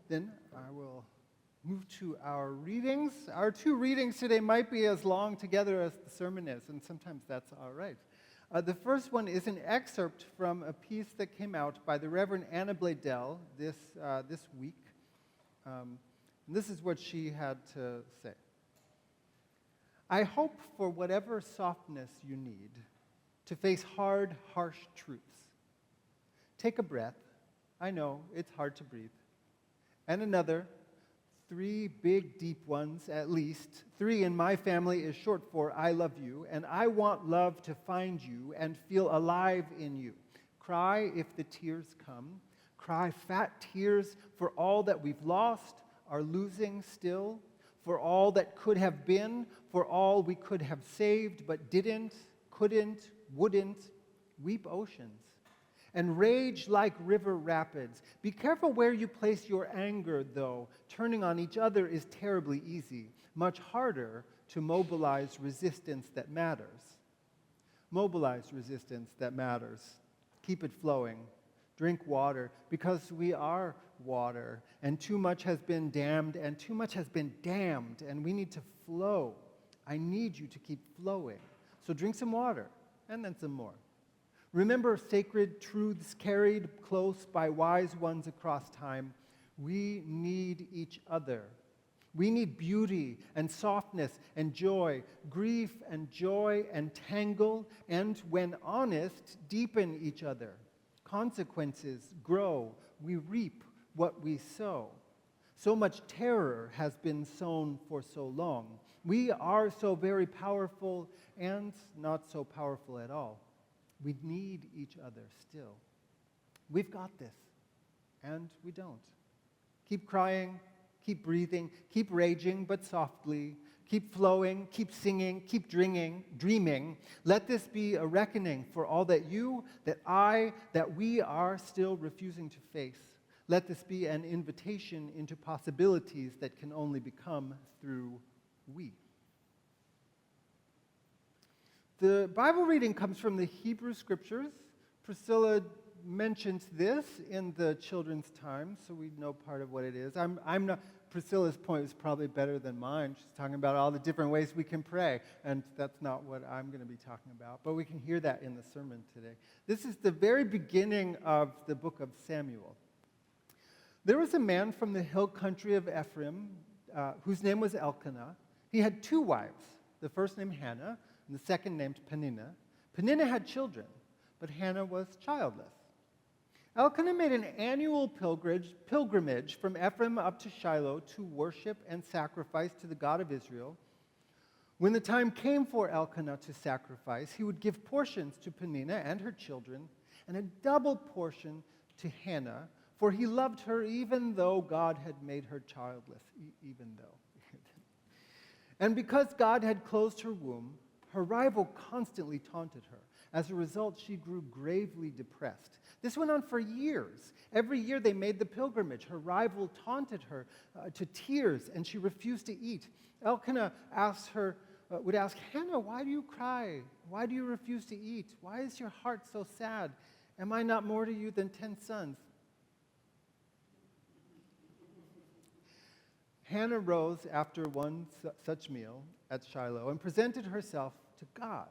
Then I will move to our readings. Our two readings today might be as long together as the sermon is, and sometimes that's all right. The first one is an excerpt from a piece that came out by the Reverend Anna Bladell this week. This is what she had to say. I hope for whatever softness you need to face hard, harsh truths. Take a breath. I know, it's hard to breathe. And another, 3 big, deep ones at least. 3 in my family is short for I love you, and I want love to find you and feel alive in you. Cry if the tears come. Cry fat tears for all that we've lost, are losing still, for all that could have been, for all we could have saved but didn't, couldn't, wouldn't. Weep oceans. And rage like river rapids. Be careful where you place your anger, though. Turning on each other is terribly easy. Much harder to mobilize resistance that matters. Mobilize resistance that matters. Keep it flowing. Drink water, because we are water. And too much has been damned, and too much has been damned, and we need to flow. I need you to keep flowing. So drink some water, and then some more. Remember sacred truths carried close by wise ones across time. We need each other. We need beauty and softness and joy, grief and joy and tangle, and when honest, deepen each other. Consequences grow. We reap what we sow. So much terror has been sown for so long. We are so very powerful and not so powerful at all. We need each other still. We've got this, and we don't. Keep crying, keep breathing, keep raging, but softly. Keep flowing, keep singing, keep dreaming. Let this be a reckoning for all that you, that I, that we are still refusing to face. Let this be an invitation into possibilities that can only become through we. The Bible reading comes from the Hebrew Scriptures. Priscilla mentions this in the children's time, so we know part of what it is. Priscilla's point is probably better than mine. She's talking about all the different ways we can pray, and that's not what I'm going to be talking about, but we can hear that in the sermon today. This is the very beginning of the book of Samuel. There was a man from the hill country of Ephraim whose name was Elkanah. He had 2 wives, the first named Hannah, and the second named Peninnah. Peninnah had children, but Hannah was childless. Elkanah made an annual pilgrimage from Ephraim up to Shiloh to worship and sacrifice to the God of Israel. When the time came for Elkanah to sacrifice, he would give portions to Peninnah and her children, and a double portion to Hannah, for he loved her even though God had made her childless, even though. And because God had closed her womb, her rival constantly taunted her. As a result, she grew gravely depressed. This went on for years. Every year they made the pilgrimage. Her rival taunted her to tears, and she refused to eat. Elkanah would ask, Hannah, why do you cry? Why do you refuse to eat? Why is your heart so sad? Am I not more to you than 10 sons? Hannah rose after one such meal at Shiloh and presented herself to God.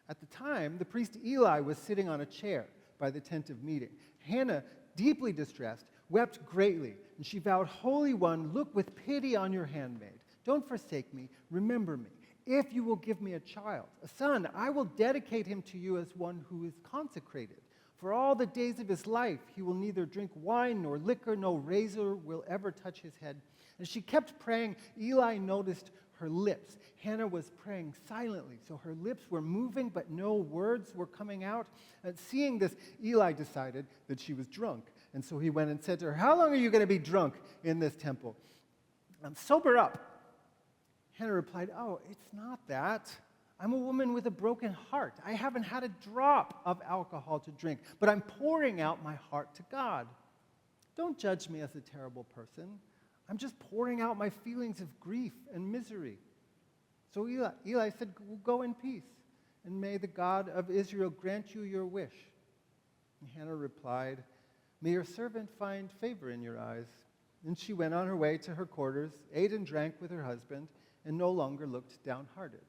At the time, the priest Eli was sitting on a chair by the tent of meeting. Hannah, deeply distressed, wept greatly, and she vowed, Holy One, look with pity on your handmaid. Don't forsake me. Remember me. If you will give me a child, a son, I will dedicate him to you as one who is consecrated. For all the days of his life, he will neither drink wine nor liquor, no razor will ever touch his head. As she kept praying, Eli noticed her lips. Hannah was praying silently, so her lips were moving, but no words were coming out. And seeing this, Eli decided that she was drunk. And so he went and said to her, How long are you going to be drunk in this temple? Sober up. Hannah replied, Oh, it's not that. I'm a woman with a broken heart. I haven't had a drop of alcohol to drink, but I'm pouring out my heart to God. Don't judge me as a terrible person. I'm just pouring out my feelings of grief and misery. So Eli said, Go in peace, and may the God of Israel grant you your wish. And Hannah replied, May your servant find favor in your eyes. And she went on her way to her quarters, ate and drank with her husband, and no longer looked downhearted.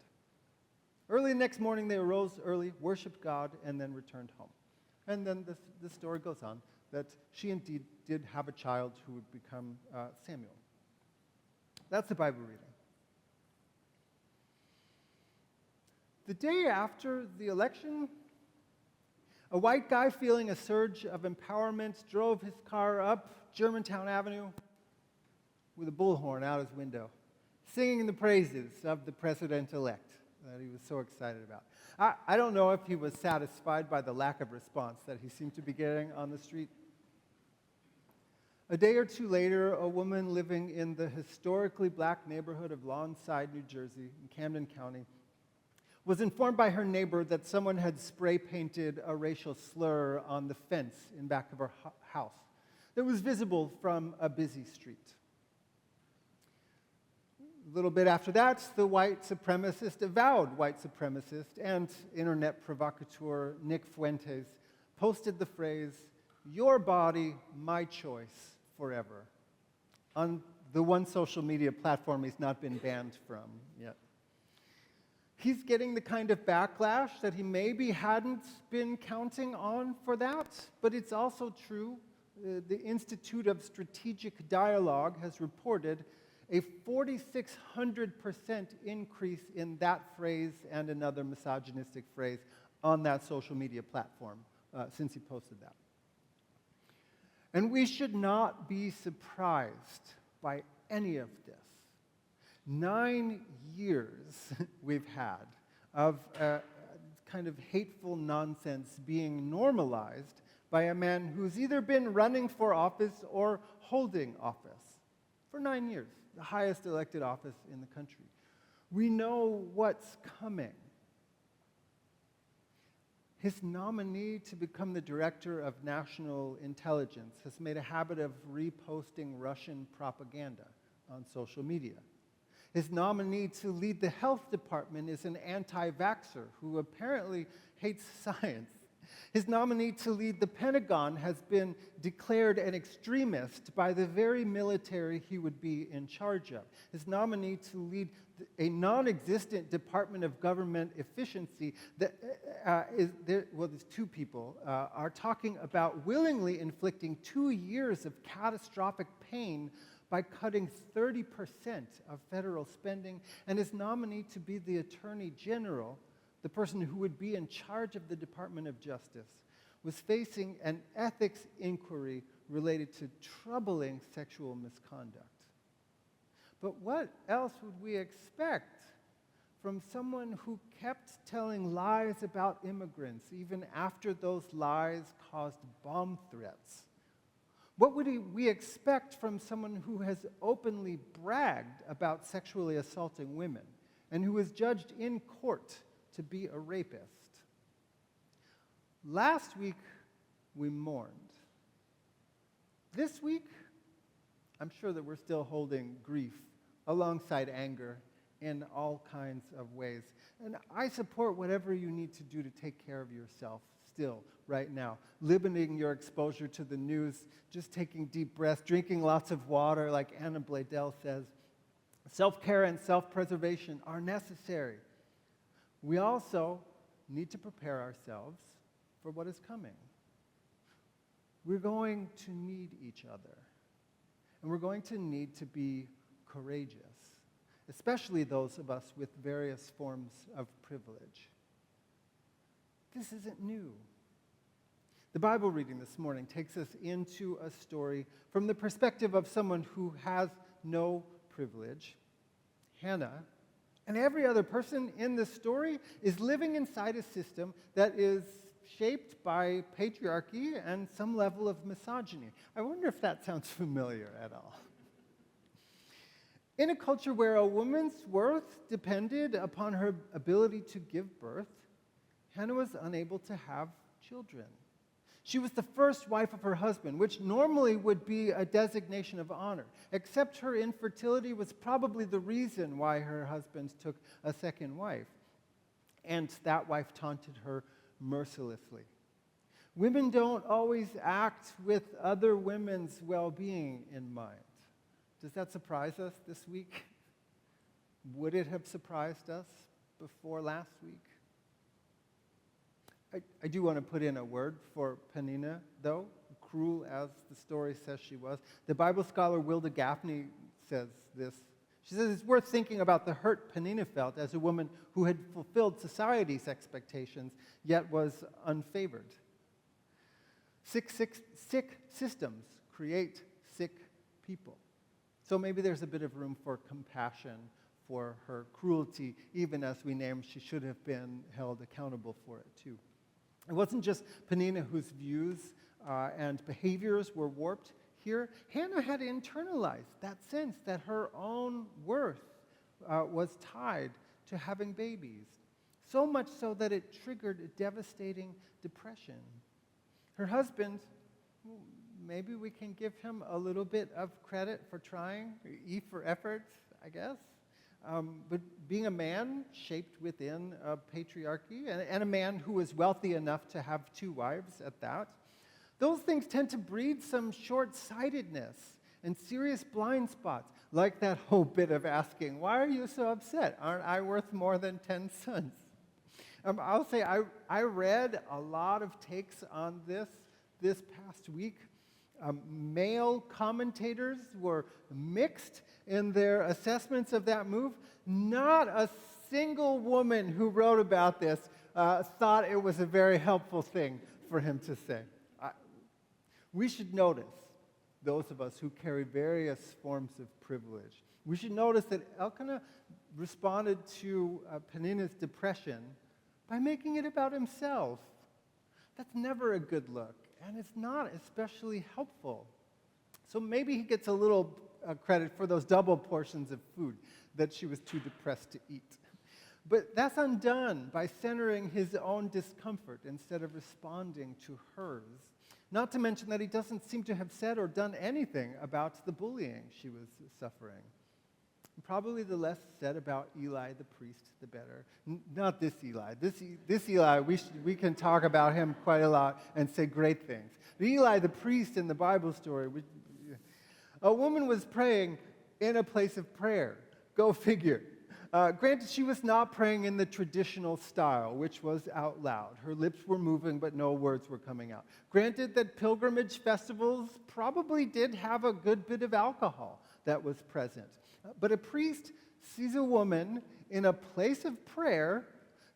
Early the next morning, they arose early, worshiped God, and then returned home. And then the story goes on that she indeed did have a child who would become Samuel. That's the Bible reading. The day after the election, a white guy feeling a surge of empowerment drove his car up Germantown Avenue with a bullhorn out his window, singing the praises of the president-elect that he was so excited about. I don't know if he was satisfied by the lack of response that he seemed to be getting on the street. A day or two later, a woman living in the historically black neighborhood of Lawnside, New Jersey, in Camden County, was informed by her neighbor that someone had spray-painted a racial slur on the fence in back of her house that was visible from a busy street. A little bit after that, the avowed white supremacist and internet provocateur Nick Fuentes posted the phrase, "Your body, my choice, forever," on the one social media platform he's not been banned from yet. He's getting the kind of backlash that he maybe hadn't been counting on for that, but it's also true. The Institute of Strategic Dialogue has reported a 4,600% increase in that phrase and another misogynistic phrase on that social media platform since he posted that. And we should not be surprised by any of this. 9 years we've had of kind of hateful nonsense being normalized by a man who's either been running for office or holding office for 9 years, the highest elected office in the country. We know what's coming. His nominee to become the director of national intelligence has made a habit of reposting Russian propaganda on social media. His nominee to lead the health department is an anti-vaxxer who apparently hates science. His nominee to lead the Pentagon has been declared an extremist by the very military he would be in charge of. His nominee to lead a non-existent Department of Government Efficiency, there's two people, are talking about willingly inflicting 2 years of catastrophic pain by cutting 30% of federal spending, and his nominee to be the Attorney General, the person who would be in charge of the Department of Justice, was facing an ethics inquiry related to troubling sexual misconduct. But what else would we expect from someone who kept telling lies about immigrants even after those lies caused bomb threats? What would we expect from someone who has openly bragged about sexually assaulting women and who was judged in court to be a rapist? Last week, we mourned. This week, I'm sure that we're still holding grief alongside anger in all kinds of ways. And I support whatever you need to do to take care of yourself still right now. Limiting your exposure to the news, just taking deep breaths, drinking lots of water, like Anna Bladel says. Self-care and self-preservation are necessary. We also need to prepare ourselves for what is coming. We're going to need each other. And we're going to need to be courageous, especially those of us with various forms of privilege. This isn't new. The Bible reading this morning takes us into a story from the perspective of someone who has no privilege, Hannah. And every other person in this story is living inside a system that is shaped by patriarchy and some level of misogyny. I wonder if that sounds familiar at all. In a culture where a woman's worth depended upon her ability to give birth, Hannah was unable to have children. She was the first wife of her husband, which normally would be a designation of honor, except her infertility was probably the reason why her husband took a second wife. And that wife taunted her mercilessly. Women don't always act with other women's well-being in mind. Does that surprise us this week? Would it have surprised us before last week? I do want to put in a word for Peninnah, though, cruel as the story says she was. The Bible scholar Wilda Gaffney says this. She says it's worth thinking about the hurt Peninnah felt as a woman who had fulfilled society's expectations, yet was unfavored. Sick systems create sick people. So maybe there's a bit of room for compassion for her cruelty, even as we named she should have been held accountable for it too. It wasn't just Peninnah whose views and behaviors were warped here. Hannah had internalized that sense that her own worth was tied to having babies, so much so that it triggered a devastating depression. Her husband, maybe we can give him a little bit of credit for trying, E for effort, I guess. But being a man shaped within a patriarchy, and a man who was wealthy enough to have 2 wives at that, those things tend to breed some short-sightedness and serious blind spots, like that whole bit of asking, why are you so upset? Aren't I worth more than 10 sons? I'll say I read a lot of takes on this past week. Male commentators were mixed in their assessments of that move. Not a single woman who wrote about this thought it was a very helpful thing for him to say. We should notice, those of us who carry various forms of privilege, we should notice that Elkanah responded to Peninnah's depression by making it about himself. That's never a good look, and it's not especially helpful. So maybe he gets a little credit for those double portions of food that she was too depressed to eat. But that's undone by centering his own discomfort instead of responding to hers. Not to mention that he doesn't seem to have said or done anything about the bullying she was suffering. Probably the less said about Eli the priest, the better. Not this Eli. This Eli, we can talk about him quite a lot and say great things. But Eli the priest in the Bible story, a woman was praying in a place of prayer. Go figure. Granted, she was not praying in the traditional style, which was out loud. Her lips were moving, but no words were coming out. Granted that pilgrimage festivals probably did have a good bit of alcohol that was present. But a priest sees a woman in a place of prayer,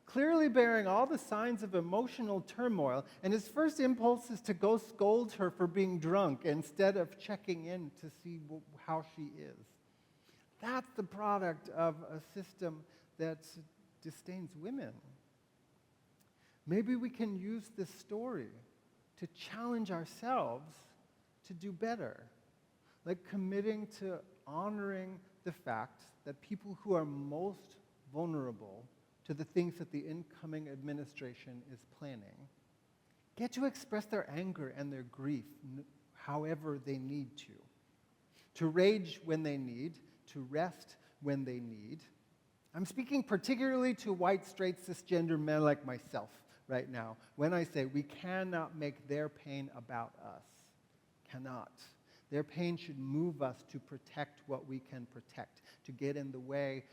clearly bearing all the signs of emotional turmoil, and his first impulse is to go scold her for being drunk instead of checking in to see how she is. That's the product of a system that disdains women. Maybe we can use this story to challenge ourselves to do better, like committing to honoring the fact that people who are most vulnerable to the things that the incoming administration is planning get to express their anger and their grief however they need to rage when they need, to rest when they need. I'm speaking particularly to white, straight, cisgender men like myself right now when I say we cannot make their pain about us. Cannot. Their pain should move us to protect what we can protect, to get in the way,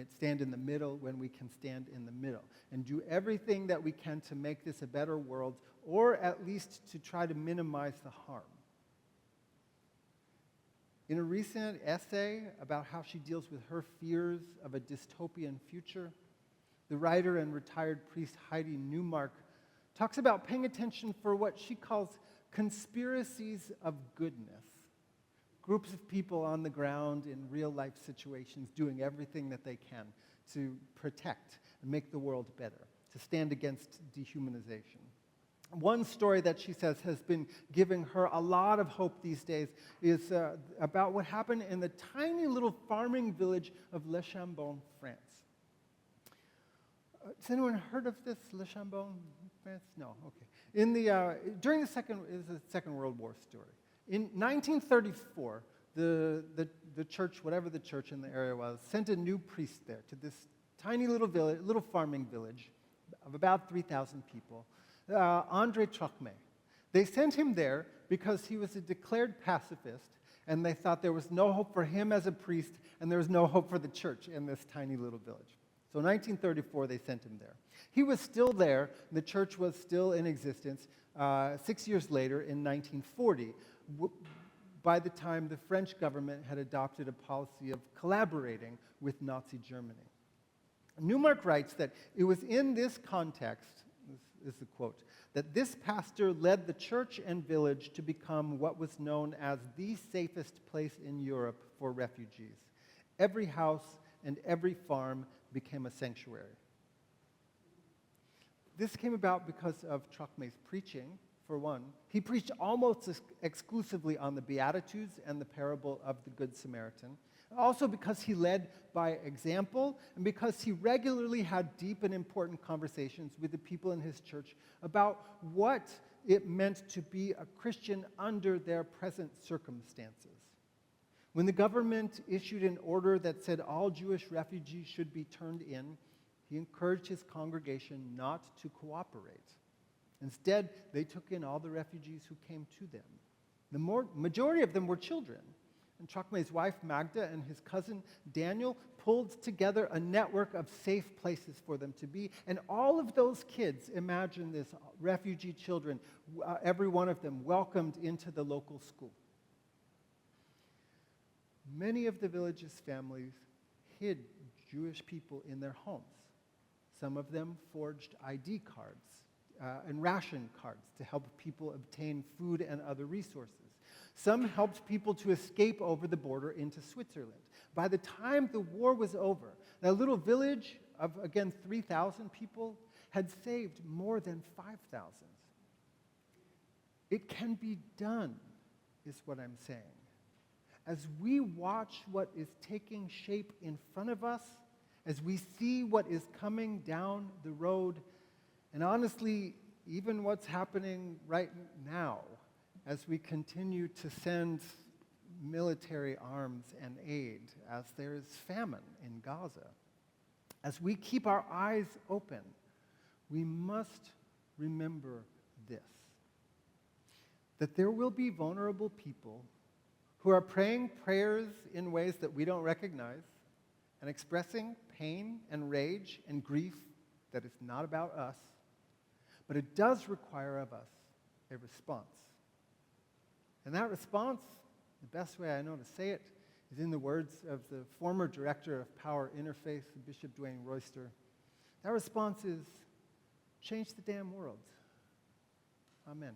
stand in the middle when we can stand in the middle, and do everything that we can to make this a better world, or at least to try to minimize the harm. In a recent essay about how she deals with her fears of a dystopian future, the writer and retired priest Heidi Newmark talks about paying attention for what she calls conspiracies of goodness. Groups of people on the ground in real-life situations doing everything that they can to protect and make the world better, to stand against dehumanization. One story that she says has been giving her a lot of hope these days is about what happened in the tiny little farming village of Le Chambon, France. Has anyone heard of this, Le Chambon, France? No, okay. During the Second World War story. In 1934, the church, whatever the church in the area was, sent a new priest there to this tiny little farming village of about 3,000 people, André Trocmé. They sent him there because he was a declared pacifist, And they thought there was no hope for him as a priest, and there was no hope for the church in this tiny little village. So in 1934, they sent him there. He was still there. The church was still in existence 6 years later in 1940, by the time the French government had adopted a policy of collaborating with Nazi Germany. Newmark writes that it was in this context, this is the quote, that this pastor led the church and village to become what was known as the safest place in Europe for refugees. Every house and every farm became a sanctuary. This came about because of Trocmé's preaching, for one. He preached almost exclusively on the Beatitudes and the parable of the Good Samaritan. Also because he led by example, and because he regularly had deep and important conversations with the people in his church about what it meant to be a Christian under their present circumstances. When the government issued an order that said all Jewish refugees should be turned in, he encouraged his congregation not to cooperate. Instead, they took in all the refugees who came to them. The majority of them were children. And Trocmé's wife, Magda, and his cousin, Daniel, pulled together a network of safe places for them to be. And all of those kids, imagine this, refugee children, every one of them welcomed into the local school. Many of the village's families hid Jewish people in their homes. Some of them forged ID cards and ration cards to help people obtain food and other resources. Some helped people to escape over the border into Switzerland. By the time the war was over, that little village of, again, 3,000 people had saved more than 5,000. It can be done, is what I'm saying. As we watch what is taking shape in front of us, as we see what is coming down the road, and honestly, even what's happening right now, as we continue to send military arms and aid, as there is famine in Gaza, as we keep our eyes open, we must remember this, that there will be vulnerable people who are praying prayers in ways that we don't recognize and expressing pain and rage and grief that is not about us, but it does require of us a response. And that response, the best way I know to say it, is in the words of the former director of Power Interfaith, Bishop Dwayne Royster. That response is, change the damn world. Amen.